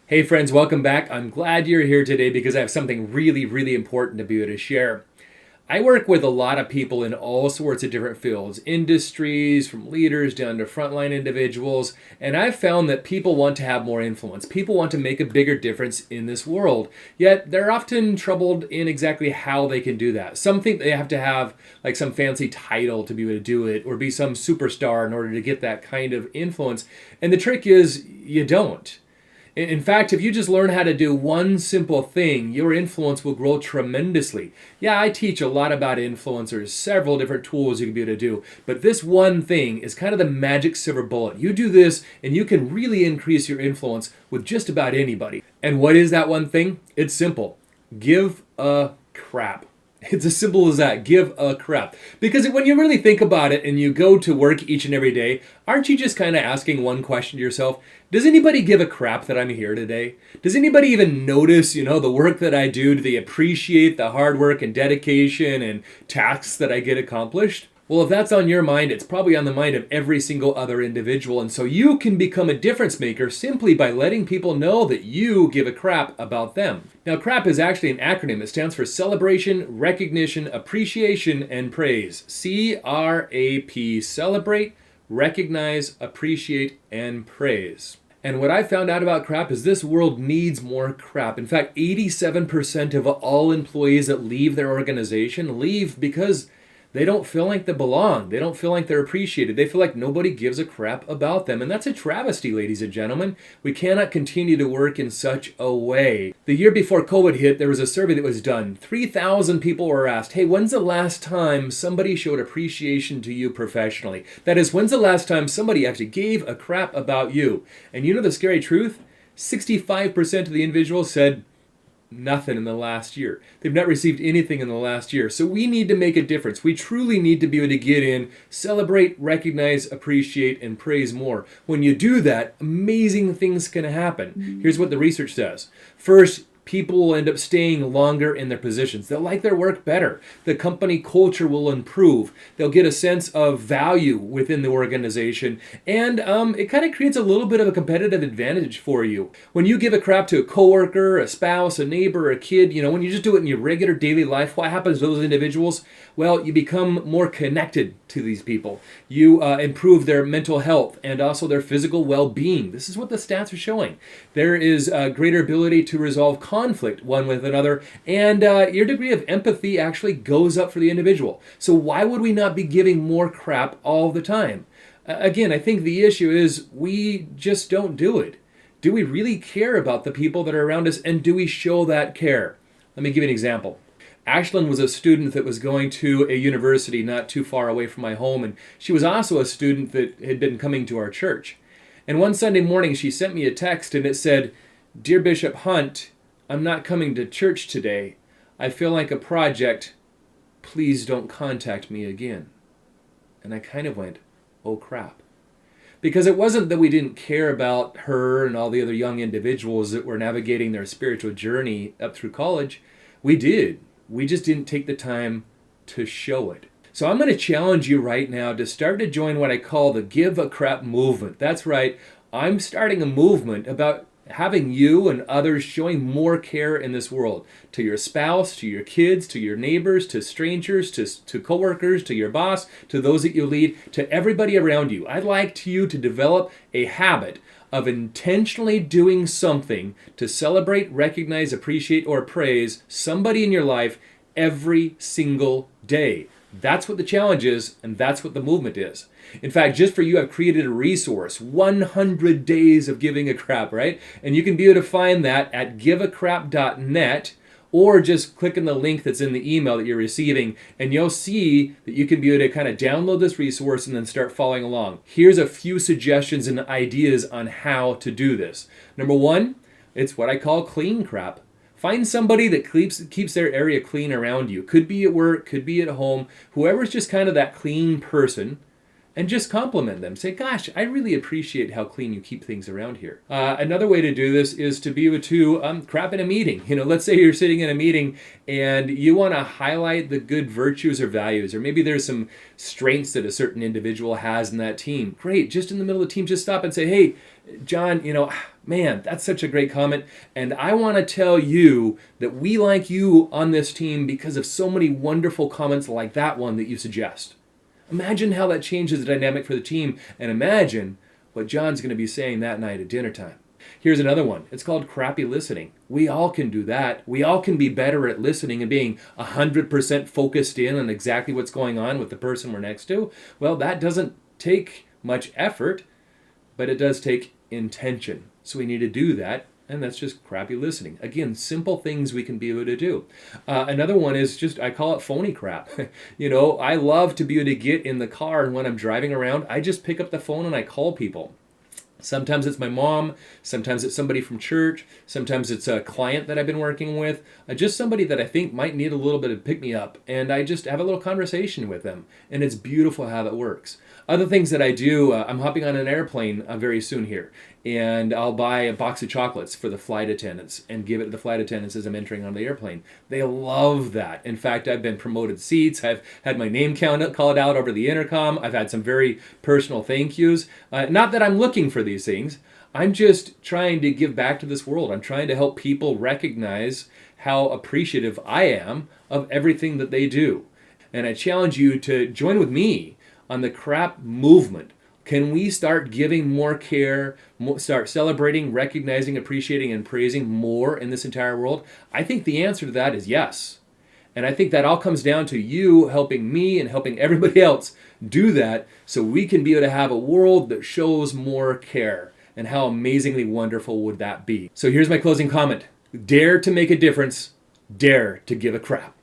Hey friends, welcome back. I'm glad you're here today because I have something really important to be able to share. I work with a lot of people in all sorts of different fields, industries, from leaders down to frontline individuals, and I've found that people want to have more influence. People want to make a bigger difference in this world, yet they're often troubled in exactly how they can do that. Some think they have to have like some fancy title to be able to do it or be some superstar in order to get that kind of influence, and the trick is you don't. In fact, if you just learn how to do one simple thing, your influence will grow tremendously. Yeah, I teach a lot about influencers, several different tools you can be able to do, but this one thing is kind of the magic silver bullet. You do this and you can really increase your influence with just about anybody. And what is that one thing? It's simple. Give a crap. It's as simple as that. Give a crap. Because when you really think about it and you go to work each and every day, aren't you just kind of asking one question to yourself? Does anybody give a crap that I'm here today? Does anybody even notice, the work that I do? Do they appreciate the hard work and dedication and tasks that I get accomplished? Well, if that's on your mind, it's probably on the mind of every single other individual. And so you can become a difference maker simply by letting people know that you give a crap about them. Now, CRAP is actually an acronym. It stands for Celebration, Recognition, Appreciation, and Praise. CRAP. Celebrate, recognize, appreciate, and praise. And what I found out about crap is this world needs more crap. In fact, 87% of all employees that leave their organization leave because they don't feel like they belong. They don't feel like they're appreciated. They feel like nobody gives a crap about them. And that's a travesty, ladies and gentlemen. We cannot continue to work in such a way. The year before COVID hit, there was a survey that was done. 3,000 people were asked, hey, when's the last time somebody showed appreciation to you professionally? That is, when's the last time somebody actually gave a crap about you? And you know the scary truth? 65% of the individuals said, nothing in the last year. They've not received anything in the last year. So we need to make a difference. We truly need to be able to get in, celebrate, recognize, appreciate, and praise more. When you do that, amazing things can happen. Here's what the research says. First, people will end up staying longer in their positions. They'll like their work better. The company culture will improve. They'll get a sense of value within the organization. And it kind of creates a little bit of a competitive advantage for you. When you give a crap to a coworker, a spouse, a neighbor, a kid, when you just do it in your regular daily life, what happens to those individuals? Well, you become more connected to these people. You improve their mental health and also their physical well-being. This is what the stats are showing. There is a greater ability to resolve conflict one with another, and your degree of empathy actually goes up for the individual. So why would we not be giving more crap all the time? Again, I think the issue is we just don't do it. Do we really care about the people that are around us, and do we show that care? Let me give you an example. Ashlyn was a student that was going to a university not too far away from my home, and she was also a student that had been coming to our church. And one Sunday morning, she sent me a text, and it said, "Dear Bishop Hunt, I'm not coming to church today. I feel like a project. Please don't contact me again." And I kind of went, oh crap. Because it wasn't that we didn't care about her and all the other young individuals that were navigating their spiritual journey up through college. We did. We just didn't take the time to show it. So I'm going to challenge you right now to start to join what I call the Give a Crap movement. That's right. I'm starting a movement about having you and others showing more care in this world to your spouse, to your kids, to your neighbors, to strangers, to coworkers, to your boss, to those that you lead, to everybody around you. I'd like you to develop a habit of intentionally doing something to celebrate, recognize, appreciate, or praise somebody in your life every single day. That's what the challenge is, and that's what the movement is. In fact, just for you, I've created a resource, 100 days of giving a crap, right? And you can be able to find that at giveacrap.net, or just click on the link that's in the email that you're receiving, and you'll see that you can be able to kind of download this resource and then start following along. Here's a few suggestions and ideas on how to do this. Number one, it's what I call clean crap. Find somebody that keeps their area clean around you. Could be at work, could be at home, whoever's just kind of that clean person, and just compliment them. Say, gosh, I really appreciate how clean you keep things around here. Another way to do this is to be able to crap in a meeting. Let's say you're sitting in a meeting and you want to highlight the good virtues or values, or maybe there's some strengths that a certain individual has in that team. Great, just in the middle of the team, just stop and say, hey, John, man, that's such a great comment. And I want to tell you that we like you on this team because of so many wonderful comments like that one that you suggest. Imagine how that changes the dynamic for the team, and imagine what John's going to be saying that night at dinner time. Here's another one. It's called crappy listening. We all can do that. We all can be better at listening and being 100% focused in on exactly what's going on with the person we're next to. Well, that doesn't take much effort, but it does take intention. So we need to do that, and that's just crappy listening. Again, simple things we can be able to do. Another one is just, I call it phony crap. I love to be able to get in the car, and when I'm driving around, I just pick up the phone and I call people. Sometimes it's my mom, sometimes it's somebody from church, sometimes it's a client that I've been working with, just somebody that I think might need a little bit of pick-me-up, and I just have a little conversation with them, and it's beautiful how that works. Other things that I do, I'm hopping on an airplane very soon here, and I'll buy a box of chocolates for the flight attendants and give it to the flight attendants as I'm entering on the airplane. They love that. In fact, I've been promoted seats. I've had my name called out over the intercom. I've had some very personal thank yous. Not that I'm looking for these things. I'm just trying to give back to this world. I'm trying to help people recognize how appreciative I am of everything that they do. And I challenge you to join with me on the crap movement. Can we start giving more care, start celebrating, recognizing, appreciating, and praising more in this entire world? I think the answer to that is yes. And I think that all comes down to you helping me and helping everybody else do that, so we can be able to have a world that shows more care. And how amazingly wonderful would that be? So here's my closing comment. Dare to make a difference. Dare to give a crap.